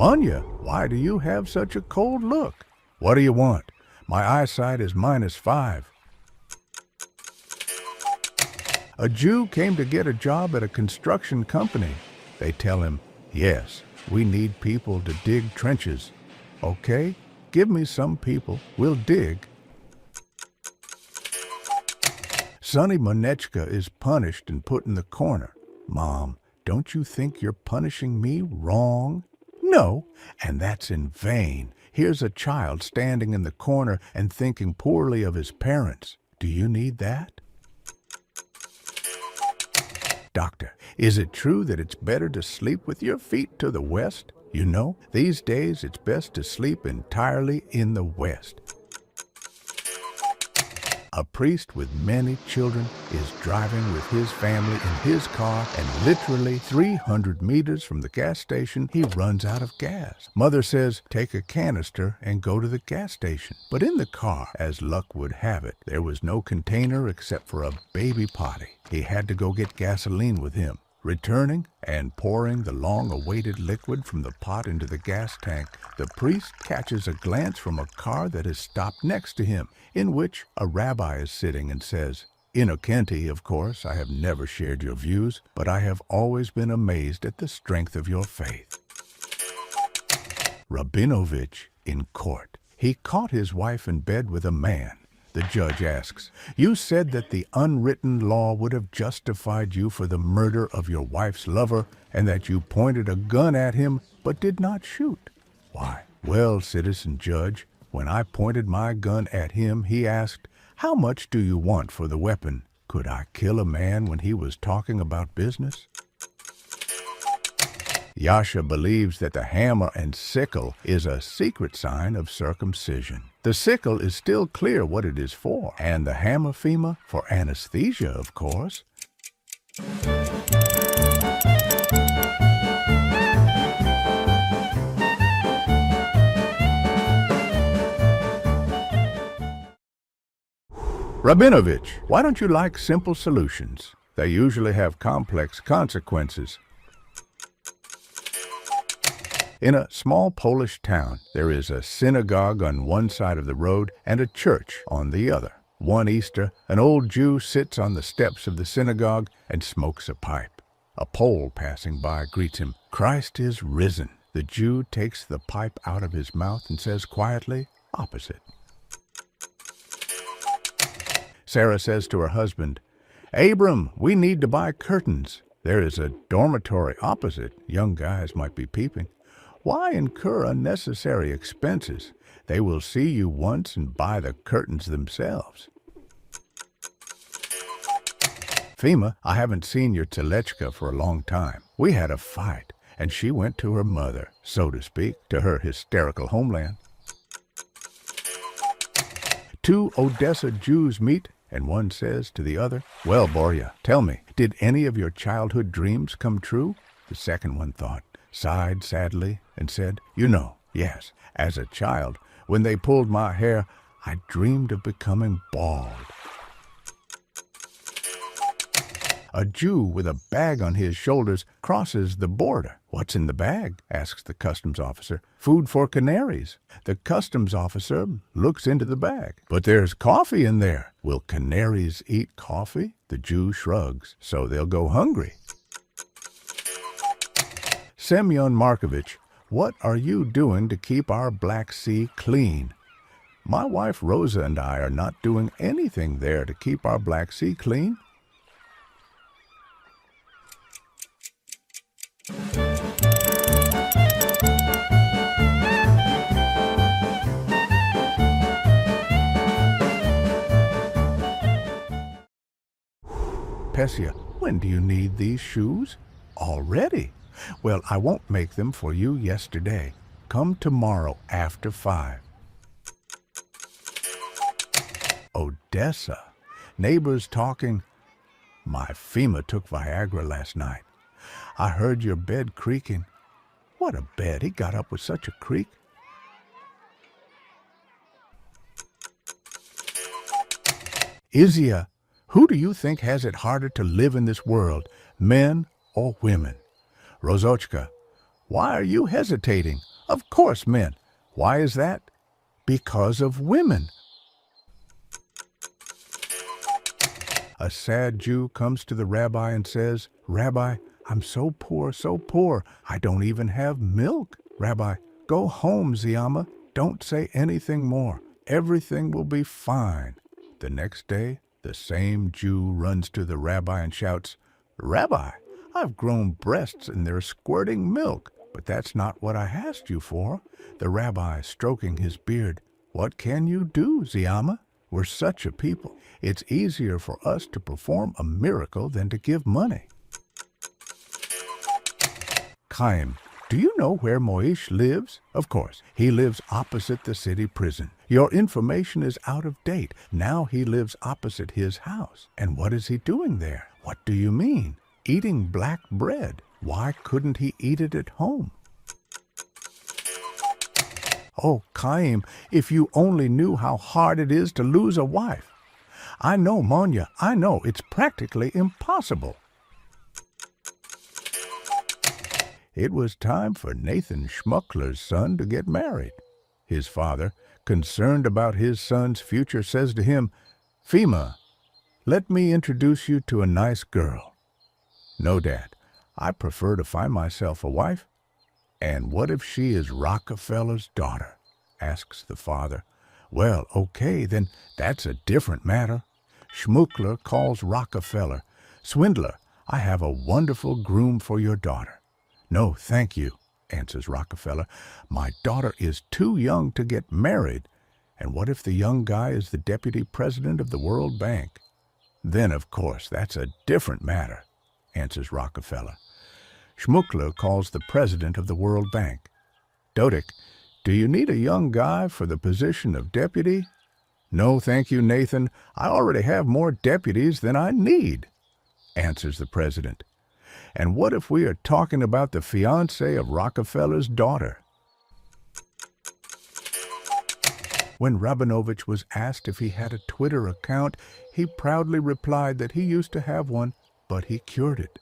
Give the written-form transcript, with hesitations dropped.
Munya, why do you have such a cold look? What do you want? My eyesight is -5. A Jew came to get a job at a construction company. They tell him, yes, we need people to dig trenches. Okay, give me some people, we'll dig. Sonny Monechka is punished and put in the corner. Mom, don't you think you're punishing me wrong? No, and that's in vain. Here's a child standing in the corner and thinking poorly of his parents. Do you need that? Doctor, is it true that it's better to sleep with your feet to the west? You know, these days it's best to sleep entirely in the west. A priest with many children is driving with his family in his car, and literally 300 meters from the gas station, he runs out of gas. Mother says, take a canister and go to the gas station. But in the car, as luck would have it, there was no container except for a baby potty. He had to go get gasoline with him. Returning and pouring the long-awaited liquid from the pot into the gas tank, the priest catches a glance from a car that is stopped next to him, in which a rabbi is sitting and says, Innocenti, of course, I have never shared your views, but I have always been amazed at the strength of your faith. Rabinovich in court. He caught his wife in bed with a man. The judge asks, you said that the unwritten law would have justified you for the murder of your wife's lover and that you pointed a gun at him but did not shoot. Why? Well, citizen judge, when I pointed my gun at him, he asked, how much do you want for the weapon? Could I kill a man when he was talking about business? Yasha believes that the hammer and sickle is a secret sign of circumcision. The sickle is still clear what it is for, and the hammer, Fema, for anesthesia, of course. Rabinovich, why don't you like simple solutions? They usually have complex consequences. In a small Polish town, there is a synagogue on one side of the road and a church on the other. One Easter, an old Jew sits on the steps of the synagogue and smokes a pipe. A Pole passing by greets him. Christ is risen. The Jew takes the pipe out of his mouth and says quietly, opposite. Sarah says to her husband, Abram, we need to buy curtains. There is a dormitory opposite. Young guys might be peeping. Why incur unnecessary expenses? They will see you once and buy the curtains themselves. Fema, I haven't seen your Telechka for a long time. We had a fight, and she went to her mother, so to speak, to her hysterical homeland. Two Odessa Jews meet, and one says to the other, well, Borya, tell me, did any of your childhood dreams come true? The second one thought, sighed sadly, and said, you know, yes, as a child, when they pulled my hair, I dreamed of becoming bald. A Jew with a bag on his shoulders crosses the border. What's in the bag? Asks the customs officer. Food for canaries. The customs officer looks into the bag. But there's coffee in there. Will canaries eat coffee? The Jew shrugs. So they'll go hungry. Semyon Markovich, what are you doing to keep our Black Sea clean? My wife Rosa and I are not doing anything there to keep our Black Sea clean. Pesia, when do you need these shoes? Already? Well, I won't make them for you yesterday. Come tomorrow after 5. Odessa. Neighbors talking. My Fema took Viagra last night. I heard your bed creaking. What a bed. He got up with such a creak. Izia, who do you think has it harder to live in this world, men or women? Rozochka, why are you hesitating? Of course men. Why is that? Because of women. A sad Jew comes to the rabbi and says, "Rabbi, I'm so poor, I don't even have milk." Rabbi, "Go home, Ziyama. Don't say anything more. Everything will be fine." The next day, the same Jew runs to the rabbi and shouts, "Rabbi, I've grown breasts and they're squirting milk, but that's not what I asked you for." The rabbi, stroking his beard, "What can you do, Ziyama? We're such a people. It's easier for us to perform a miracle than to give money." Chaim, do you know where Moish lives? Of course, he lives opposite the city prison. Your information is out of date. Now he lives opposite his house. And what is he doing there? What do you mean? Eating black bread. Why couldn't he eat it at home? Oh, Chaim, if you only knew how hard it is to lose a wife. I know, Monya, I know, it's practically impossible. It was time for Nathan Schmuckler's son to get married. His father, concerned about his son's future, says to him, "Fima, let me introduce you to a nice girl." "No, Dad, I prefer to find myself a wife." "And what if she is Rockefeller's daughter?" asks the father. "Well, okay, then that's a different matter." Schmuckler calls Rockefeller. "Swindler, I have a wonderful groom for your daughter." "No, thank you," answers Rockefeller. "My daughter is too young to get married." "And what if the young guy is the deputy president of the World Bank?" "Then, of course, that's a different matter," answers Rockefeller. Schmuckler calls the president of the World Bank. "Dodik, do you need a young guy for the position of deputy?" "No, thank you, Nathan. I already have more deputies than I need," answers the president. "And what if we are talking about the fiancé of Rockefeller's daughter?" When Rabinovich was asked if he had a Twitter account, he proudly replied that he used to have one, but he cured it.